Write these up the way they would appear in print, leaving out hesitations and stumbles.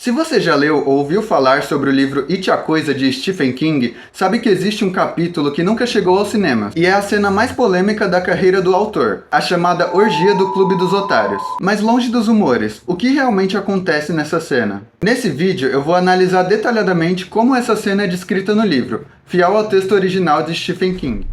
Se você já leu ou ouviu falar sobre o livro It a Coisa de Stephen King, sabe que existe um capítulo que nunca chegou aos cinemas, e é a cena mais polêmica da carreira do autor, a chamada Orgia do Clube dos Otários. Mas longe dos humores, o que realmente acontece nessa cena? Nesse vídeo eu vou analisar detalhadamente como essa cena é descrita no livro, fiel ao texto original de Stephen King.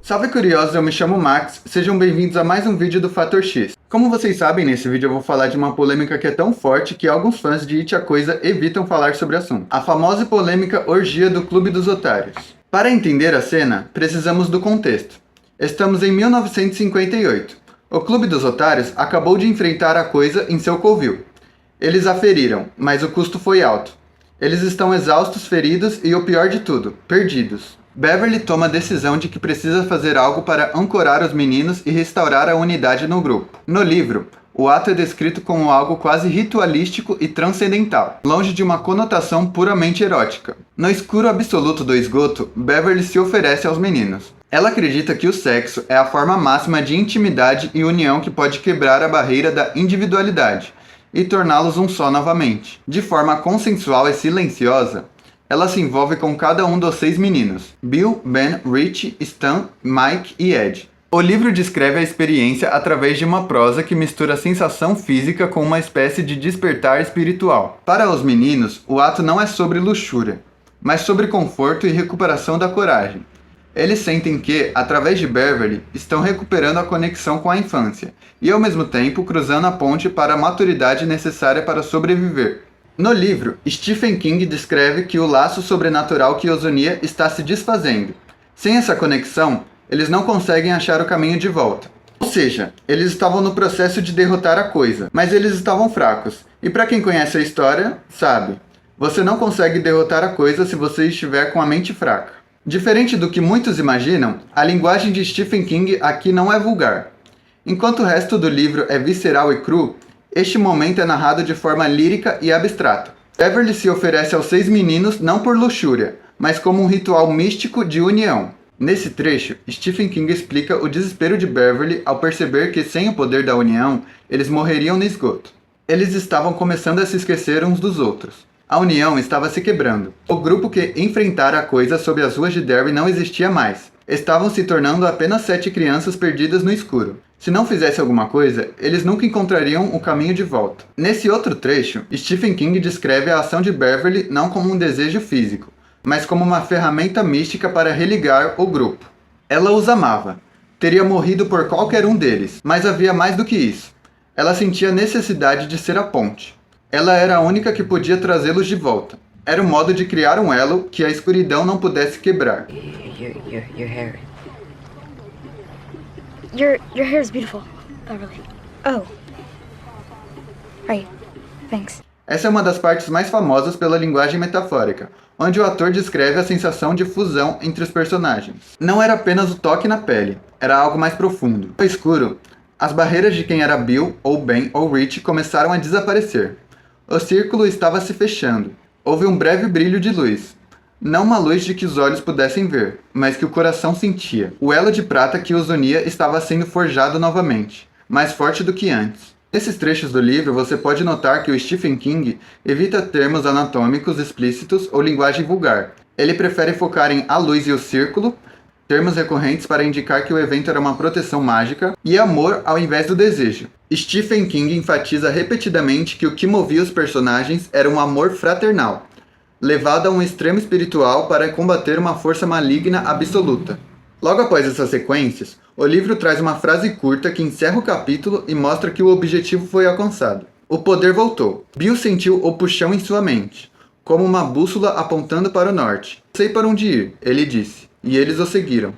Salve curiosos, eu me chamo Max, sejam bem-vindos a mais um vídeo do Fator X. Como vocês sabem, nesse vídeo eu vou falar de uma polêmica que é tão forte que alguns fãs de It a Coisa evitam falar sobre o assunto. A famosa e polêmica Orgia do Clube dos Otários. Para entender a cena, precisamos do contexto. Estamos em 1958. O Clube dos Otários acabou de enfrentar a Coisa em seu covil. Eles a feriram, mas o custo foi alto. Eles estão exaustos, feridos e, o pior de tudo, perdidos. Beverly toma a decisão de que precisa fazer algo para ancorar os meninos e restaurar a unidade no grupo. No livro, o ato é descrito como algo quase ritualístico e transcendental, longe de uma conotação puramente erótica. No escuro absoluto do esgoto, Beverly se oferece aos meninos. Ela acredita que o sexo é a forma máxima de intimidade e união que pode quebrar a barreira da individualidade e torná-los um só novamente. De forma consensual e silenciosa, ela se envolve com cada um dos 6 meninos, Bill, Ben, Rich, Stan, Mike e Ed. O livro descreve a experiência através de uma prosa que mistura a sensação física com uma espécie de despertar espiritual. Para os meninos, o ato não é sobre luxúria, mas sobre conforto e recuperação da coragem. Eles sentem que, através de Beverly, estão recuperando a conexão com a infância e, ao mesmo tempo, cruzando a ponte para a maturidade necessária para sobreviver. No livro, Stephen King descreve que o laço sobrenatural que os unia está se desfazendo. Sem essa conexão, eles não conseguem achar o caminho de volta. Ou seja, eles estavam no processo de derrotar a Coisa, mas eles estavam fracos. E para quem conhece a história, sabe, você não consegue derrotar a Coisa se você estiver com a mente fraca. Diferente do que muitos imaginam, a linguagem de Stephen King aqui não é vulgar. Enquanto o resto do livro é visceral e cru, este momento é narrado de forma lírica e abstrata. Beverly se oferece aos 6 meninos não por luxúria, mas como um ritual místico de união. Nesse trecho, Stephen King explica o desespero de Beverly ao perceber que sem o poder da união, eles morreriam no esgoto. Eles estavam começando a se esquecer uns dos outros. A união estava se quebrando. O grupo que enfrentara a Coisa sob as ruas de Derry não existia mais. Estavam se tornando apenas 7 crianças perdidas no escuro. Se não fizesse alguma coisa, eles nunca encontrariam o caminho de volta. Nesse outro trecho, Stephen King descreve a ação de Beverly não como um desejo físico, mas como uma ferramenta mística para religar o grupo. Ela os amava. Teria morrido por qualquer um deles, mas havia mais do que isso. Ela sentia a necessidade de ser a ponte. Ela era a única que podia trazê-los de volta. Era um modo de criar um elo que a escuridão não pudesse quebrar. Your hair. Your hair is beautiful, Beverly. Oh. Right. Thanks. Essa é uma das partes mais famosas pela linguagem metafórica, onde o ator descreve a sensação de fusão entre os personagens. Não era apenas o toque na pele, era algo mais profundo. No escuro, as barreiras de quem era Bill, ou Ben, ou Rich começaram a desaparecer. O círculo estava se fechando. Houve um breve brilho de luz. Não uma luz de que os olhos pudessem ver, mas que o coração sentia. O elo de prata que os unia estava sendo forjado novamente, mais forte do que antes. Nesses trechos do livro, você pode notar que o Stephen King evita termos anatômicos explícitos ou linguagem vulgar. Ele prefere focar em a luz e o círculo, termos recorrentes para indicar que o evento era uma proteção mágica, e amor ao invés do desejo. Stephen King enfatiza repetidamente que o que movia os personagens era um amor fraternal, levado a um extremo espiritual para combater uma força maligna absoluta. Logo após essas sequências, o livro traz uma frase curta que encerra o capítulo e mostra que o objetivo foi alcançado. O poder voltou. Bill sentiu o puxão em sua mente, como uma bússola apontando para o norte. Sei para onde ir, ele disse, e eles o seguiram.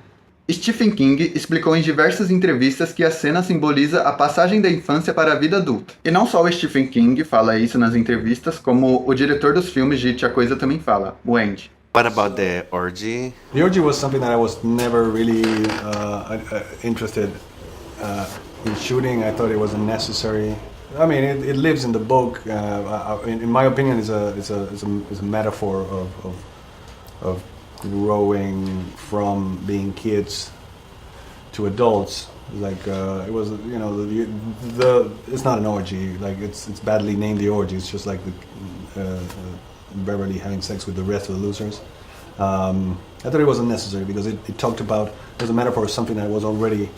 Stephen King explicou em diversas entrevistas que a cena simboliza a passagem da infância para a vida adulta. E não só o Stephen King fala isso nas entrevistas, como o diretor dos filmes de It a Coisa também fala, o Andy. What about the orgy? The orgy was something that I was never really interested in shooting. I thought it was unnecessary. I mean, it lives in the book. In my opinion, it's a metaphor of growing from being kids to adults. Like it was, you know, it's not an orgy. Like it's badly named the orgy. It's just like Beverly having sex with the rest of the losers. I thought it was unnecessary because it talked about, it was a metaphor of something that was already,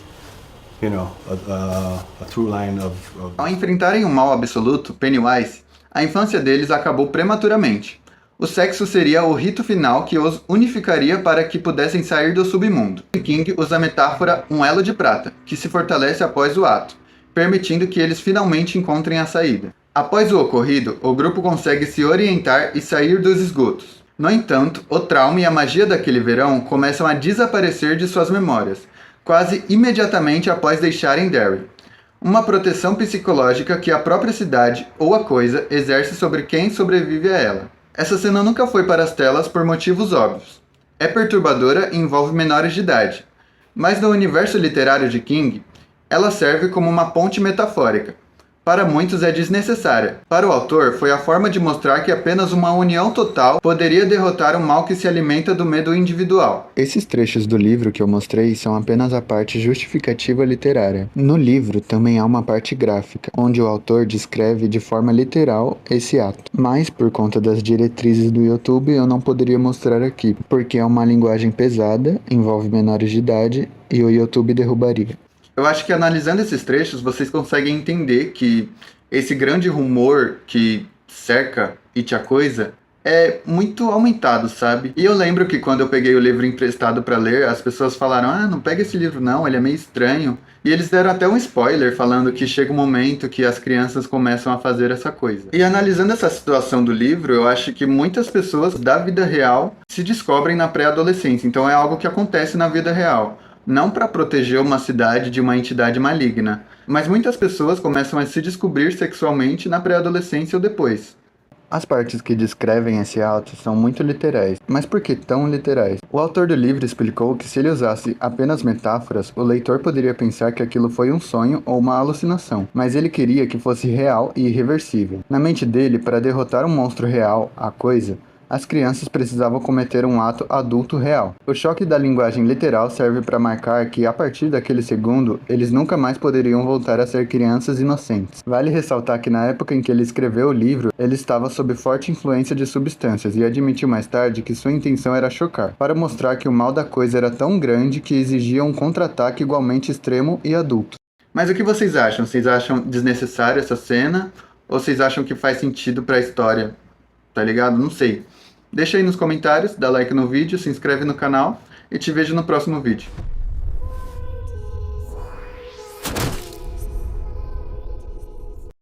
you know, a through line of. Ao enfrentarem um mal absoluto, Pennywise, a infância deles acabou prematuramente. O sexo seria o rito final que os unificaria para que pudessem sair do submundo. King usa a metáfora um elo de prata, que se fortalece após o ato, permitindo que eles finalmente encontrem a saída. Após o ocorrido, o grupo consegue se orientar e sair dos esgotos. No entanto, o trauma e a magia daquele verão começam a desaparecer de suas memórias, quase imediatamente após deixarem Derry. Uma proteção psicológica que a própria cidade ou a coisa exerce sobre quem sobrevive a ela. Essa cena nunca foi para as telas por motivos óbvios. É perturbadora e envolve menores de idade, mas no universo literário de King, ela serve como uma ponte metafórica. Para muitos é desnecessária. Para o autor, foi a forma de mostrar que apenas uma união total poderia derrotar o mal que se alimenta do medo individual. Esses trechos do livro que eu mostrei são apenas a parte justificativa literária. No livro também há uma parte gráfica, onde o autor descreve de forma literal esse ato. Mas, por conta das diretrizes do YouTube, eu não poderia mostrar aqui, porque é uma linguagem pesada, envolve menores de idade e o YouTube derrubaria. Eu acho que analisando esses trechos, vocês conseguem entender que esse grande rumor que cerca It a Coisa é muito aumentado, sabe? E eu lembro que quando eu peguei o livro emprestado para ler, as pessoas falaram, não pega esse livro não, ele é meio estranho. E eles deram até um spoiler falando que chega um momento que as crianças começam a fazer essa coisa. E analisando essa situação do livro, eu acho que muitas pessoas da vida real se descobrem na pré-adolescência, então é algo que acontece na vida real. Não para proteger uma cidade de uma entidade maligna, mas muitas pessoas começam a se descobrir sexualmente na pré-adolescência ou depois. As partes que descrevem esse ato são muito literais, mas por que tão literais? O autor do livro explicou que se ele usasse apenas metáforas, o leitor poderia pensar que aquilo foi um sonho ou uma alucinação, mas ele queria que fosse real e irreversível. Na mente dele, para derrotar um monstro real, a coisa, as crianças precisavam cometer um ato adulto real. O choque da linguagem literal serve para marcar que, a partir daquele segundo, eles nunca mais poderiam voltar a ser crianças inocentes. Vale ressaltar que na época em que ele escreveu o livro, ele estava sob forte influência de substâncias e admitiu mais tarde que sua intenção era chocar, para mostrar que o mal da coisa era tão grande que exigia um contra-ataque igualmente extremo e adulto. Mas o que vocês acham? Vocês acham desnecessária essa cena? Ou vocês acham que faz sentido para a história? Tá ligado? Não sei. Deixa aí nos comentários, dá like no vídeo, se inscreve no canal e te vejo no próximo vídeo.